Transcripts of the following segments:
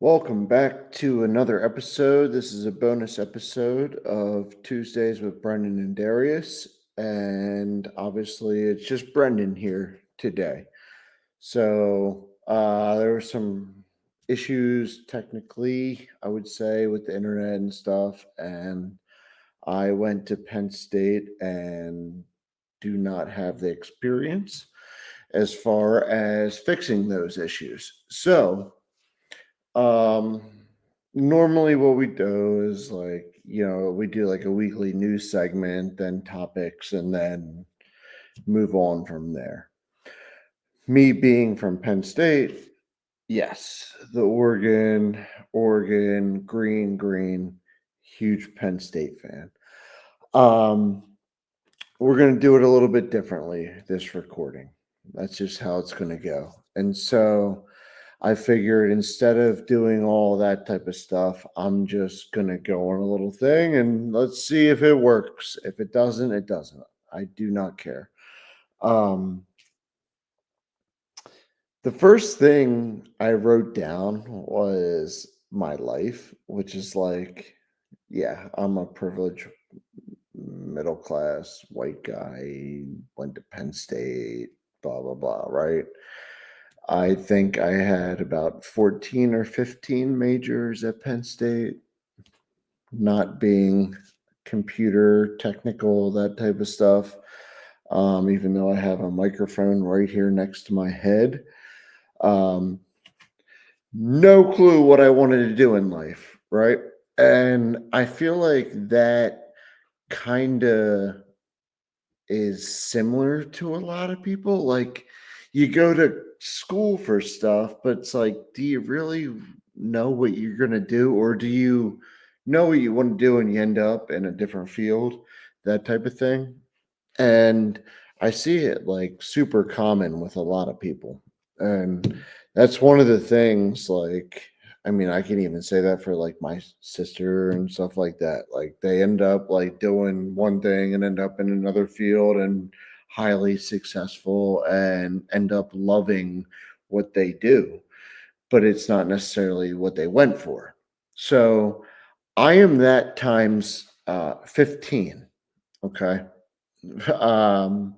Welcome back to another episode. This is a bonus episode of Tuesdays with Brendan and Darius. And obviously, it's just Brendan here today. There were some issues technically, I would say, with the internet and stuff. And I went to Penn State and do not have the experience as far as fixing those issues. Um, Normally what we do is we do like a weekly news segment, then topics, and then move on from there. Me being from Penn State, yes, the Oregon, green, huge Penn State fan. Um, we're going to do it a little bit differently this recording. That's just how it's going to go. And so I figured instead of doing all that type of stuff, I'm just going to go on a little thing and let's see if it works. If it doesn't, it doesn't. I do not care. Um, the first thing I wrote down was my life, which is like, yeah, I'm a privileged middle class white guy, went to Penn State, blah, blah, blah, right? I think I had about 14 or 15 majors at Penn State, not being computer technical, that type of stuff. Even though I have a microphone right here next to my head. Um, no clue what I wanted to do in life, right? And I feel like that kind of is similar to a lot of people. Like you go to school for stuff, but it's like, do you really know what you're going to do? Or do you know what you want to do and you end up in a different field? That type of thing. And I see it like super common with a lot of people. And that's one of the things, like, I mean, I can even say that for like my sister and stuff like that. Like they end up like doing one thing and end up in another field and highly successful and end up loving what they do, but it's not necessarily what they went for. So I am that times 15. Okay. Um,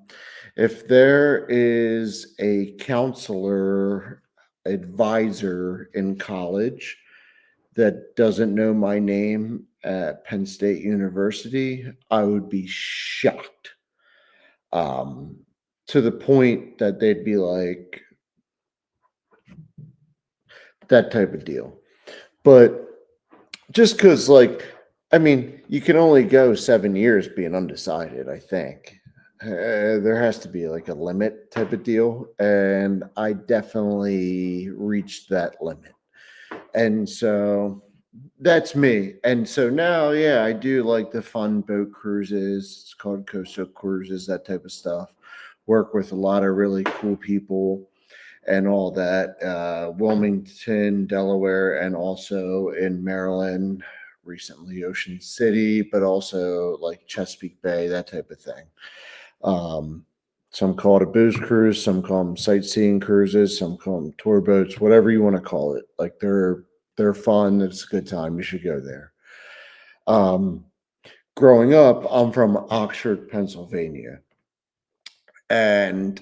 if there is a counselor advisor in college that doesn't know my name at Penn State University, I would be shocked. Um, to the point that they'd be like, that type of deal. But just because, like, I mean, you can only go 7 years being undecided, I think. There has to be like a limit type of deal. And I definitely reached that limit. And so that's me. And so now, yeah, I do like the fun boat cruises. It's called coastal cruises, that type of stuff. Work with a lot of really cool people and all that. Wilmington, Delaware, and also in Maryland, recently Ocean City, but also like Chesapeake Bay, that type of thing. Um, some call it a booze cruise, some call them sightseeing cruises, some call them tour boats, whatever you want to call it. Like they're fun. It's a good time. You should go there. Um, Growing up, I'm from Oxford, Pennsylvania, and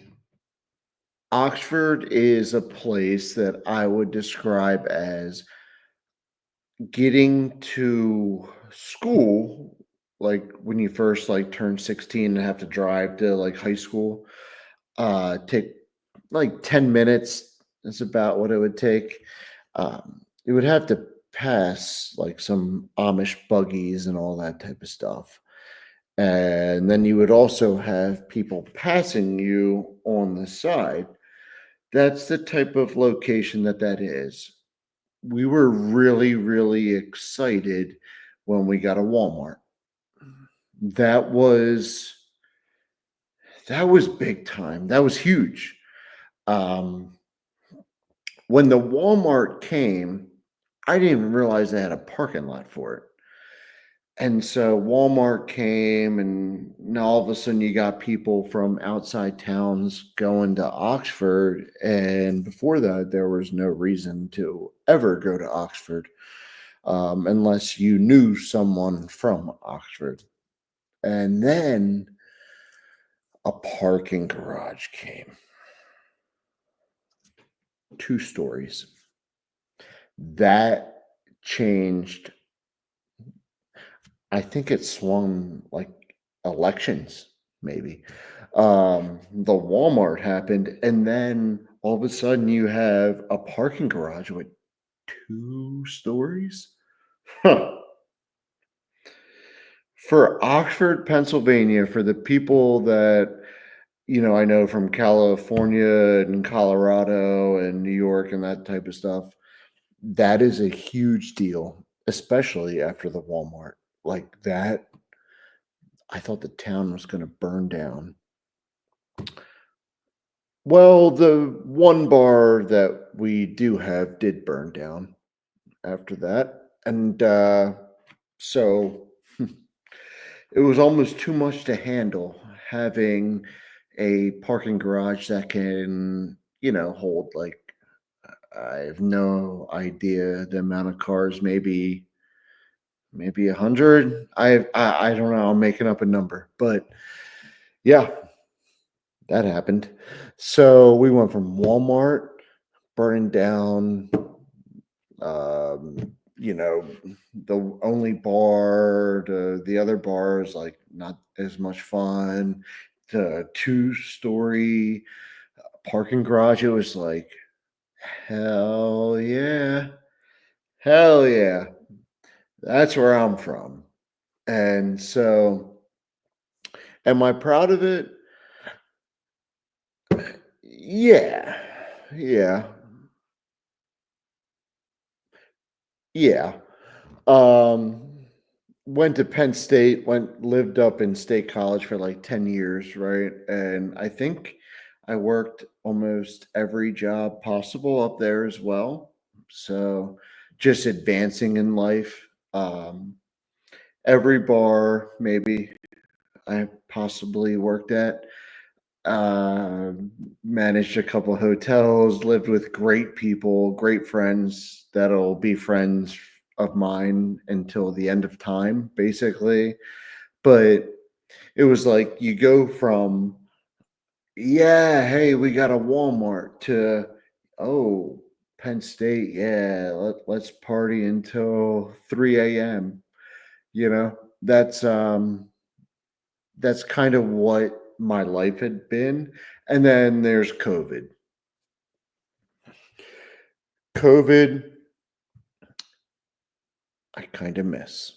Oxford is a place that I would describe as getting to school, like when you first like turn 16 and have to drive to like high school, take like 10 minutes. That's about what it would take. You would have to pass like some Amish buggies and all that type of stuff. And then you would also have people passing you on the side. That's the type of location that is. We were really, really excited when we got a Walmart. That was that was big time. That was huge. Um, when the Walmart came, I didn't even realize they had a parking lot for it. And so Walmart came, and now all of a sudden you got people from outside towns going to Oxford. And before that, there was no reason to ever go to Oxford unless you knew someone from Oxford. And then a parking garage came, 2 stories. That changed. I think it swung like elections, maybe. The Walmart happened, and then all of a sudden you have a parking garage with 2 stories. Huh. For Oxford, Pennsylvania, for the people that I know from California and Colorado and New York and that type of stuff, that is a huge deal, especially after the Walmart. Like that, I thought the town was gonna burn down. Well, the one bar that we do have did burn down after that, and, so it was almost too much to handle having a parking garage that can, hold, like, I have no idea the amount of cars, maybe 100? I don't know, I'm making up a number, but yeah, that happened. So we went from Walmart burning down, um, you know, the only bar to the other bars, like not as much fun. The 2 story parking garage, it was like, hell yeah, hell yeah. That's where I'm from. And so, am I proud of it? Yeah. Yeah. Yeah. Um, Went to Penn State, lived up in State College for like 10 years, right? And I think I worked almost every job possible up there as well. So just advancing in life. Every bar maybe I possibly worked at. Uh, Managed a couple hotels, lived with great people, great friends that'll be friends of mine until the end of time, basically. But it was like you go from, yeah, hey, we got a Walmart to, oh, Penn State, yeah, let's party until 3 a.m. You know, that's kind of what my life had been. And then there's COVID. COVID, I kind of miss.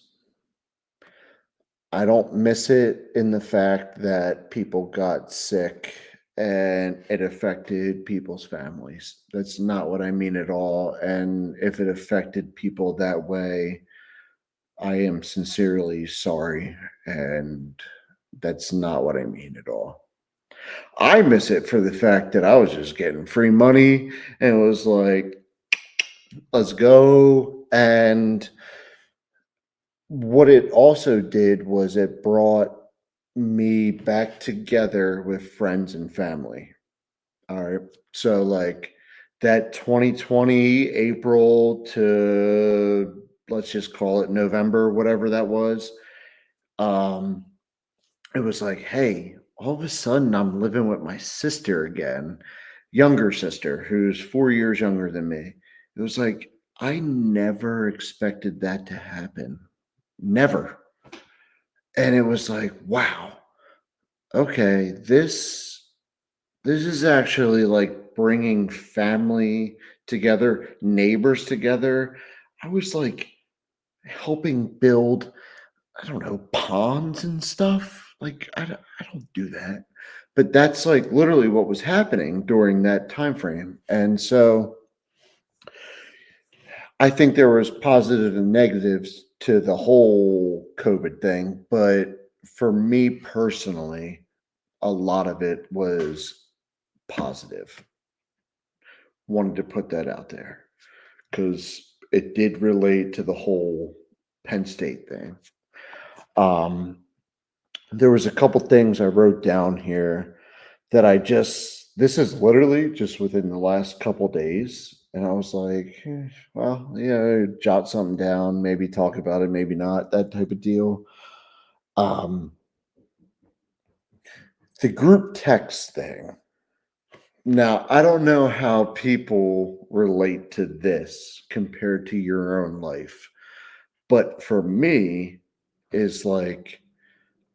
I don't miss it in the fact that people got sick and it affected people's families. That's not what I mean at all. And if it affected people that way, I am sincerely sorry. And that's not what I mean at all. I miss it for the fact that I was just getting free money and it was like, let's go. And what it also did was it brought me back together with friends and family. All right. So, like, that 2020 April to, let's just call it November, whatever that was, um, it was like, hey, all of a sudden I'm living with my sister again, younger sister, who's 4 years younger than me. It was like, I never expected that to happen. Never. And it was like, wow, okay, this is actually like bringing family together, neighbors together. I was like helping build, I don't know, ponds and stuff. Like I don't do that. But that's like literally what was happening during that time frame. And so I think there was positive and negatives to the whole COVID thing, but for me personally, a lot of it was positive. Wanted to put that out there because it did relate to the whole Penn State thing. Um, there was a couple things I wrote down here that this is literally just within the last couple days. And I was like, well, yeah, jot something down, maybe talk about it, maybe not, that type of deal. Um, the group text thing. Now, I don't know how people relate to this compared to your own life, but for me, is like,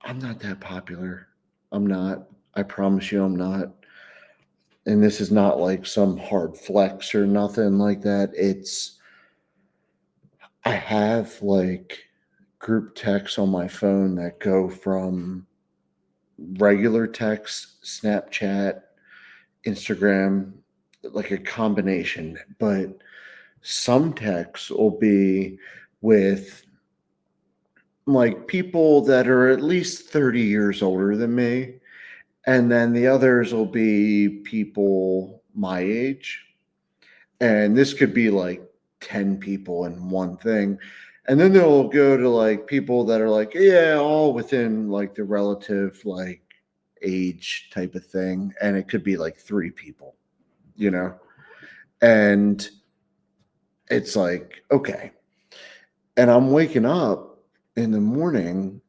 I'm not that popular. I'm not. I promise you, I'm not. And this is not like some hard flex or nothing like that. I have like group texts on my phone that go from regular text, Snapchat, Instagram, like a combination. But some texts will be with like people that are at least 30 years older than me. And then the others will be people my age. And this could be like 10 people in one thing. And then they'll go to like people that are like, yeah, all within like the relative like age type of thing. And it could be like three people, you know? And it's like, okay. And I'm waking up in the morning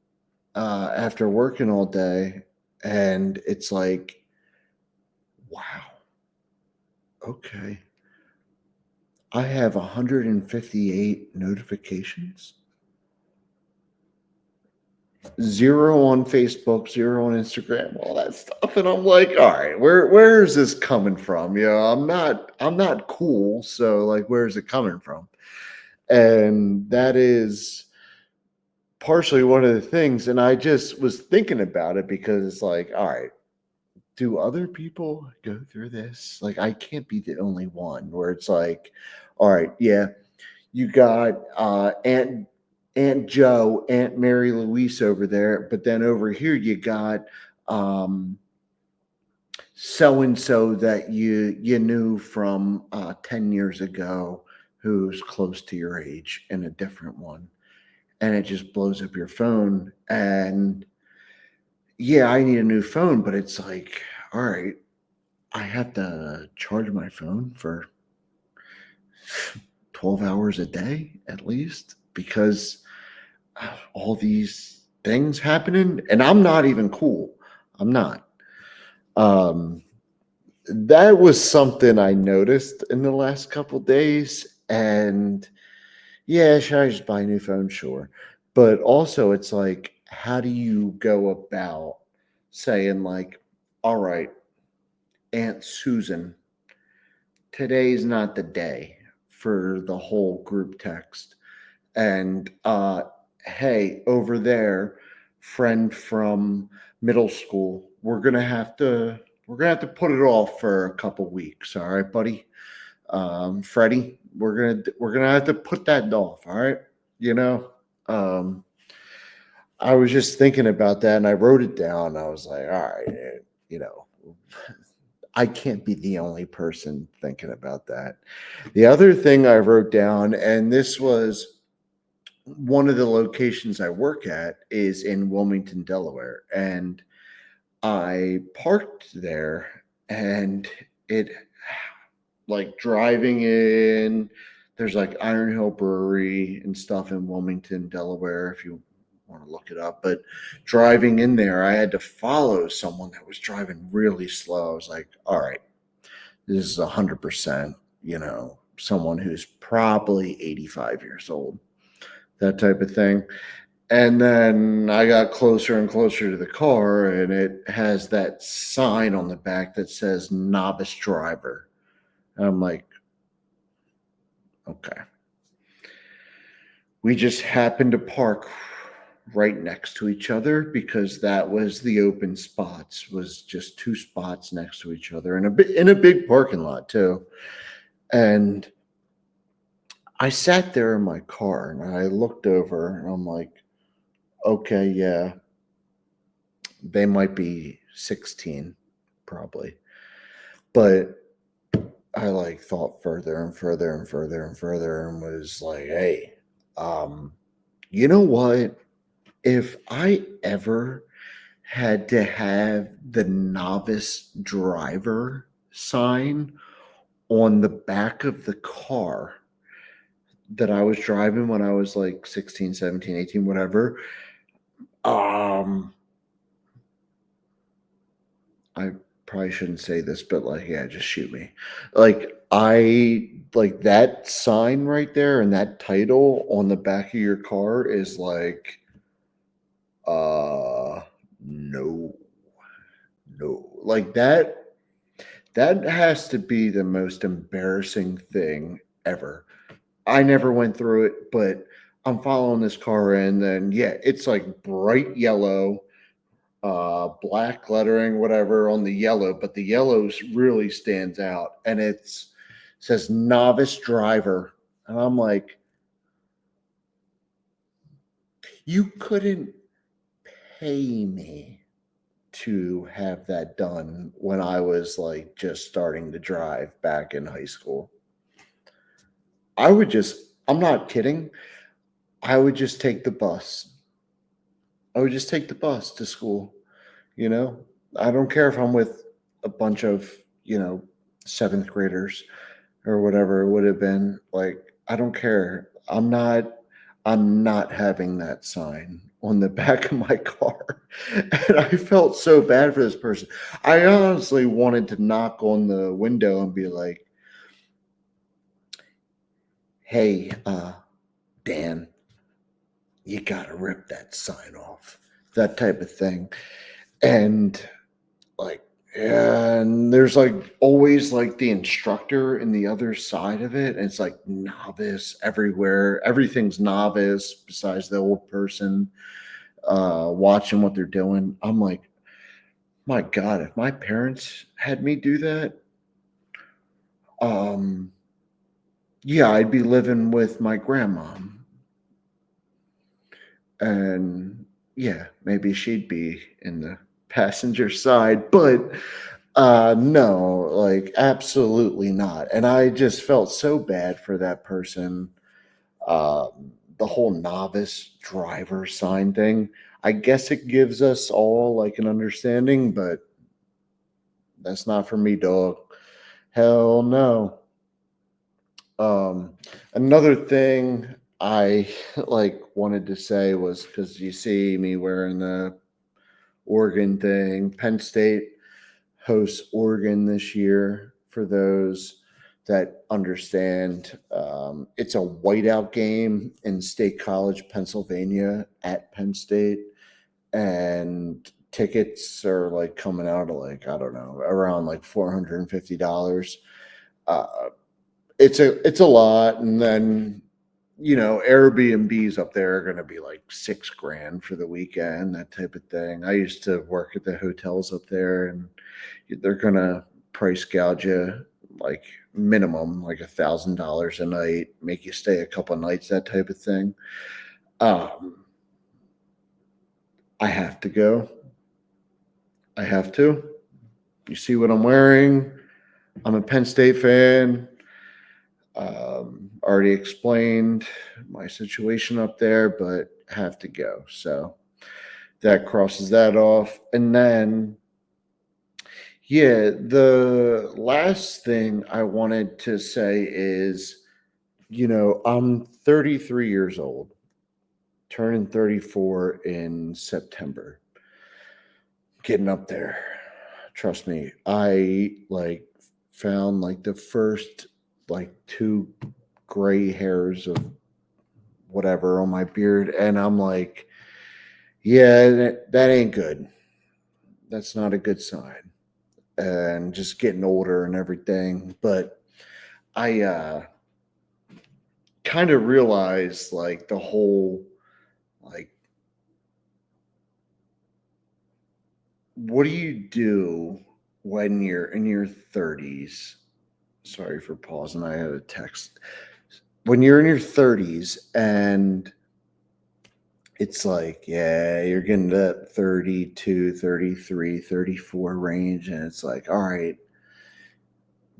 after working all day. And it's like, wow, okay. I have 158 notifications. Zero on Facebook, zero on Instagram, all that stuff. And I'm like, all right, where is this coming from? I'm not cool. So like where's it coming from? And that is partially one of the things. And I just was thinking about it because it's like, all right, do other people go through this? Like I can't be the only one where it's like, all right, yeah, you got Aunt Joe, Aunt Mary Louise over there, but then over here you got um, so and so that you knew from 10 years ago, who's close to your age, and a different one, and it just blows up your phone. And yeah, I need a new phone, but it's like, all right, I have to charge my phone for 12 hours a day at least because all these things happening, and I'm not even cool. I'm not. Um, that was something I noticed in the last couple days, and yeah, should I just buy a new phone? Sure, but also it's like, how do you go about saying like, all right, Aunt Susan, today's not the day for the whole group text. And hey, over there, friend from middle school, we're gonna have to put it off for a couple weeks. All right, buddy. Freddie, we're gonna have to put that off. All right. You know, um, I was just thinking about that and I wrote it down. I was like, all right, you know, I can't be the only person thinking about that. The other thing I wrote down, and this was one of the locations I work at is in Wilmington, Delaware, and I parked there, and it like driving in. There's like Iron Hill Brewery and stuff in Wilmington, Delaware, if you want to look it up. But driving in there, I had to follow someone that was driving really slow. I was like, all right, this is 100%, someone who's probably 85 years old, that type of thing. And then I got closer and closer to the car, and it has that sign on the back that says novice driver. And I'm like, okay. We just happened to park right next to each other because that was the open spots, was just two spots next to each other in a big parking lot too. And I sat there in my car and I looked over and I'm like, okay, yeah, they might be 16 probably. But I like thought further and further and further and further and was like, hey, um, you know what? If I ever had to have the novice driver sign on the back of the car that I was driving when I was like 16, 17, 18, whatever, um, I probably shouldn't say this, but like, yeah, just shoot me. Like that sign right there and that title on the back of your car is like, uh, no, no, like that has to be the most embarrassing thing ever. I never went through it, but I'm following this car and then yeah, it's like bright yellow, black lettering, whatever on the yellow, but the really stands out and says novice driver. And I'm like, you couldn't pay me to have that done when I was like just starting to drive back in high school. I'm not kidding. I would just take the bus. I would just take the bus to school, you know? I don't care if I'm with a bunch of, you know, seventh graders or whatever it would have been. Like, I don't care. I'm not having that sign on the back of my car. And I felt so bad for this person. I honestly wanted to knock on the window and be like, hey, Dan, you gotta rip that sign off. That type of thing. And like, and there's like always like the instructor in the other side of it. And it's like novice everywhere. Everything's novice besides the old person watching what they're doing. I'm like, my God, if my parents had me do that, um, yeah, I'd be living with my grandma. And yeah, maybe she'd be in the passenger side, but no, like absolutely not. And I just felt so bad for that person. The whole novice driver sign thing. I guess it gives us all like an understanding, but that's not for me, dog. Hell no. Um, Another thing I like wanted to say was because you see me wearing the Oregon thing. Penn State hosts Oregon this year. For those that understand, it's a whiteout game in State College, Pennsylvania, at Penn State, and tickets are like coming out of like I don't know around like $450. Uh, it's a lot, and then Airbnbs up there are going to be like 6 grand for the weekend, that type of thing. I used to work at the hotels up there, and they're going to price gouge you like minimum like $1,000 a night, make you stay a couple nights, that type of thing. Um, I have to go. I have to. You see what I'm wearing? I'm a Penn State fan. Already explained my situation up there, but have to go. So that crosses that off. And then, yeah, the last thing I wanted to say is, I'm 33 years old, turning 34 in September, getting up there. Trust me, I like found like the first like two gray hairs of whatever on my beard, and I'm like, yeah, that ain't good. That's not a good sign. And just getting older and everything. But I kind of realized like the whole like what do you do when you're in your 30s? Sorry for pausing. I had a text. When you're in your 30s and it's like, yeah, you're getting to that 32, 33, 34 range. And it's like, all right,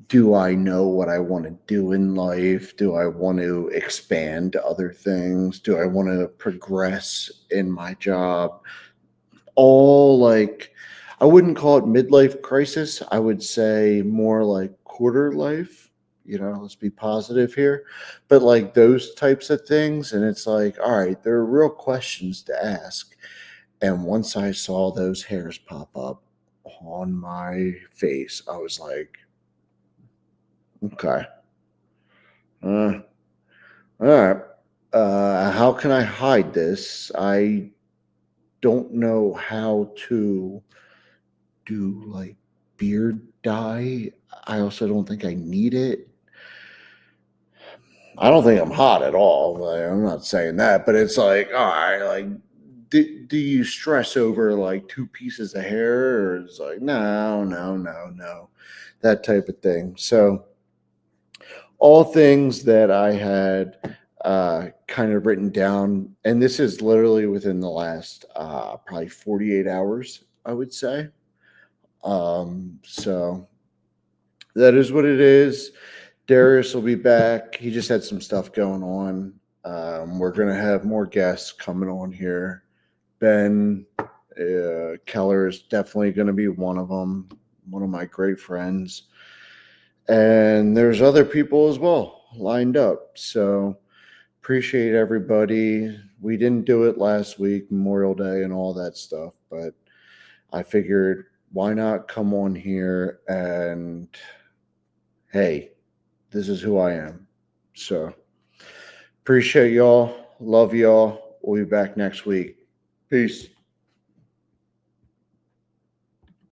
do I know what I want to do in life? Do I want to expand to other things? Do I want to progress in my job? All like, I wouldn't call it midlife crisis. I would say more like quarter life. Let's be positive here. But like those types of things. And it's like, all right, there are real questions to ask. And once I saw those hairs pop up on my face, I was like, okay, all right. How can I hide this? I don't know how to do like beard dye. I also don't think I need it. I don't think I'm hot at all. Like, I'm not saying that, but it's like, all right, like, do you stress over like two pieces of hair, or it's like, no, no, no, no, that type of thing. So, all things that I had kind of written down, and this is literally within the last probably 48 hours, I would say. So that is what it is. Darius will be back. He just had some stuff going on. We're going to have more guests coming on here. Ben Keller is definitely going to be one of them, one of my great friends. And there's other people as well lined up. So appreciate everybody. We didn't do it last week, Memorial Day and all that stuff, but I figured why not come on here and hey, this is who I am. So appreciate y'all. Love y'all. We'll be back next week. Peace.